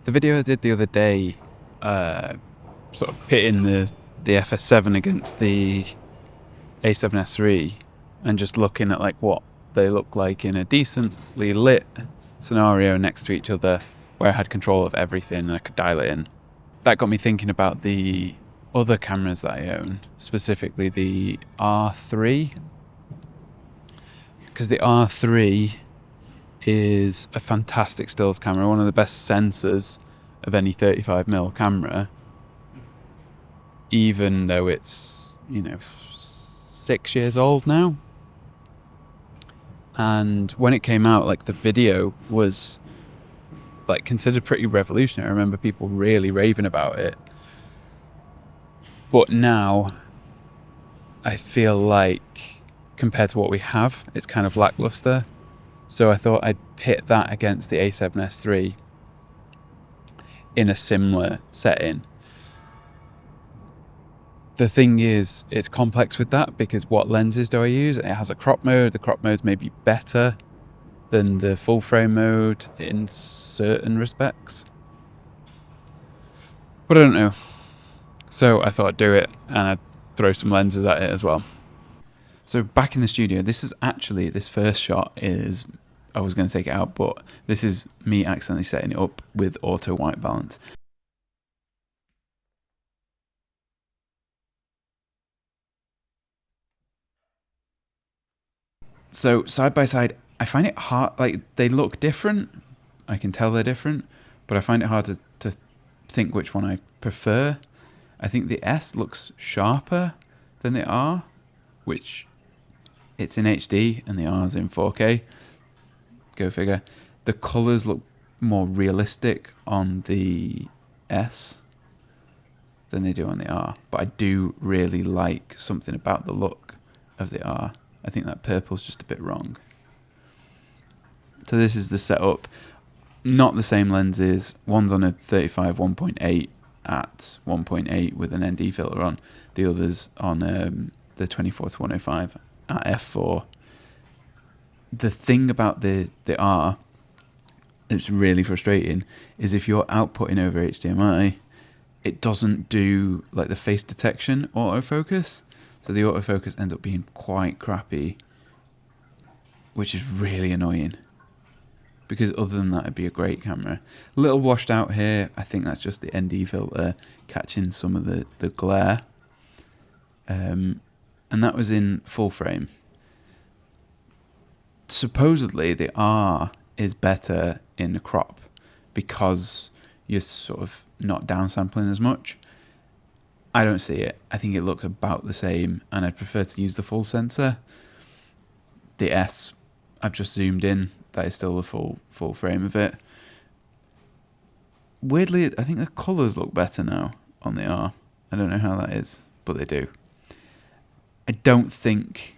The video I did the other day, sort of pitting the FS7 against the a7S III and just looking at like what they look like in a decently lit scenario next to each other where I had control of everything and I could dial it in. That got me thinking about the other cameras that I own, specifically the R3, because the R3 is a fantastic stills camera, one of the best sensors of any 35mm camera, even though it's, 6 years old now. And when it came out, like, the video was like considered pretty revolutionary. I remember people really raving about it. But now I feel like compared to what we have, it's kind of lackluster. So I thought I'd pit that against the a7S III in a similar setting. The thing is, it's complex with that because what lenses do I use? It has a crop mode. The crop mode's maybe better than the full frame mode in certain respects. But I don't know. So I thought I'd do it and I'd throw some lenses at it as well. So back in the studio, this first shot is, I was going to take it out, but this is me accidentally setting it up with auto white balance. So side by side, I find it hard, like they look different. I can tell they're different, but I find it hard to think which one I prefer. I think the S looks sharper than the R, which it's in HD and the R's in 4K. Go figure. The colours look more realistic on the S than they do on the R, but I do really like something about the look of the R. I think that purple's just a bit wrong. So this is the setup. Not the same lenses. One's on a 35 1.8 at 1.8 with an ND filter on. The other's on the 24 to 105 at f4. The thing about the R that's really frustrating is if you're outputting over HDMI, it doesn't do like the face detection autofocus. So the autofocus ends up being quite crappy, which is really annoying. Because other than that, it'd be a great camera. A little washed out here. I think that's just the ND filter catching some of the glare. And that was in full frame. Supposedly, the R is better in the crop because you're sort of not downsampling as much. I don't see it. I think it looks about the same, and I'd prefer to use the full sensor. The S, I've just zoomed in. That is still the full frame of it. Weirdly, I think the colours look better now on the R. I don't know how that is, but they do. I don't think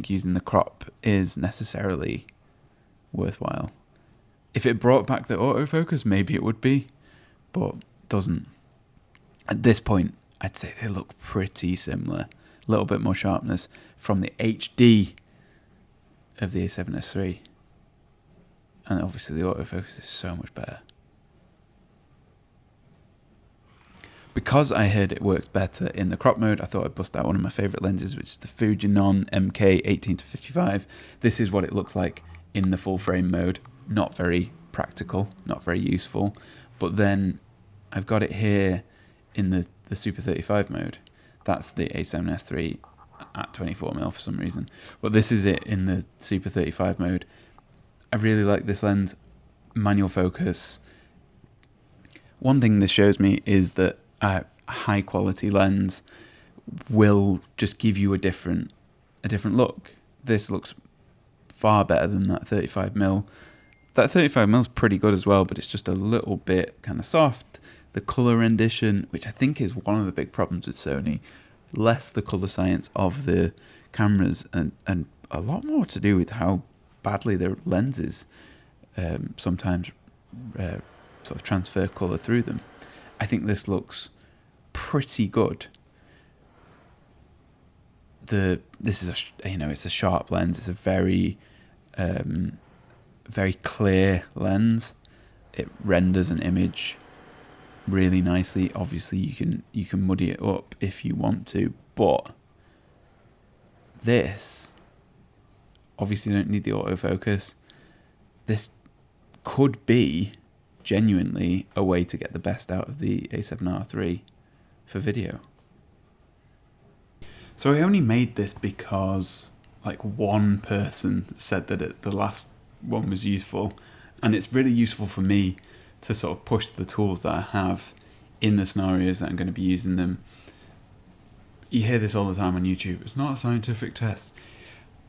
using the crop is necessarily worthwhile. If it brought back the autofocus, maybe it would be, but it doesn't. At this point, I'd say they look pretty similar. A little bit more sharpness from the HD of the a7S III. And obviously the autofocus is so much better. Because I heard it works better in the crop mode, I thought I'd bust out one of my favourite lenses, which is the Fujinon MK 18-55. This is what it looks like in the full frame mode. Not very practical, not very useful. But then I've got it here in the Super 35 mode. That's the a7S III at 24mm for some reason. But this is it in the Super 35 mode. I really like this lens. Manual focus. One thing this shows me is that a high quality lens will just give you a different look. This looks far better than that 35mm. That 35mm is pretty good as well, but it's just a little bit kind of soft. The color rendition, which I think is one of the big problems with Sony, less the color science of the cameras and a lot more to do with how badly their lenses sometimes sort of transfer color through them. I think this looks pretty good. This is it's a sharp lens. It's a very very clear lens. it renders an image really nicely. Obviously you can muddy it up if you want to, but this, obviously you don't need the autofocus. This could be genuinely a way to get the best out of the a7RIII for video. So I only made this because like one person said that the last one was useful, and it's really useful for me to sort of push the tools that I have in the scenarios that I'm going to be using them. You hear this all the time on YouTube. It's not a scientific test.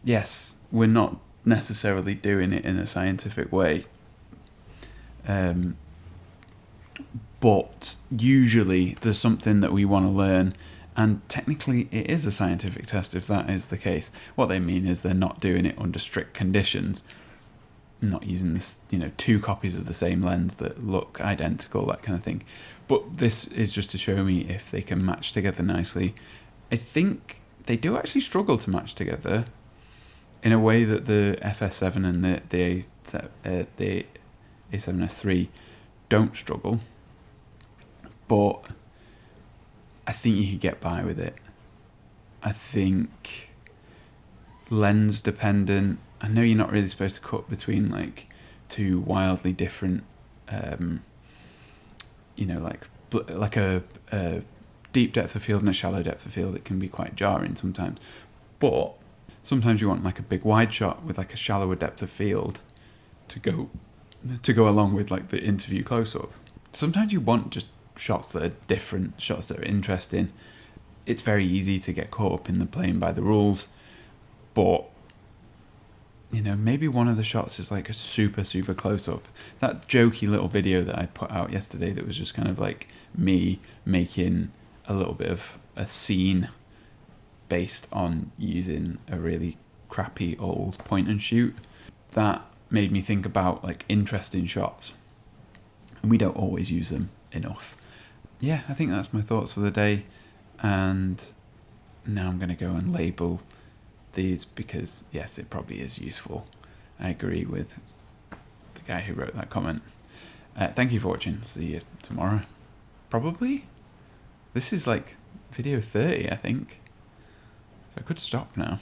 Yes, we're not necessarily doing it in a scientific way. But usually there's something that we want to learn, and technically it is a scientific test if that is the case. What they mean is they're not doing it under strict conditions, not using this, 2 copies of the same lens that look identical, that kind of thing. But this is just to show me if they can match together nicely. I think they do actually struggle to match together in a way that the FS7 and the a7S III don't struggle. But I think you could get by with it. I think lens dependent. I know you're not really supposed to cut between like 2 wildly different, like a deep depth of field and a shallow depth of field. It can be quite jarring sometimes. But sometimes you want like a big wide shot with like a shallower depth of field to go along with like the interview close-up. Sometimes you want just shots that are different, shots that are interesting. It's very easy to get caught up in the playing by the rules, but maybe one of the shots is like a super close-up. That jokey little video that I put out yesterday that was just kind of like me making a little bit of a scene based on using a really crappy old point and shoot, that made me think about like interesting shots, and we don't always use them enough. Yeah, I think that's my thoughts for the day, and now I'm going to go and label these because yes, it probably is useful. I agree with the guy who wrote that comment. Thank you for watching. See you tomorrow, probably. This is like video 30, I think, so I could stop now.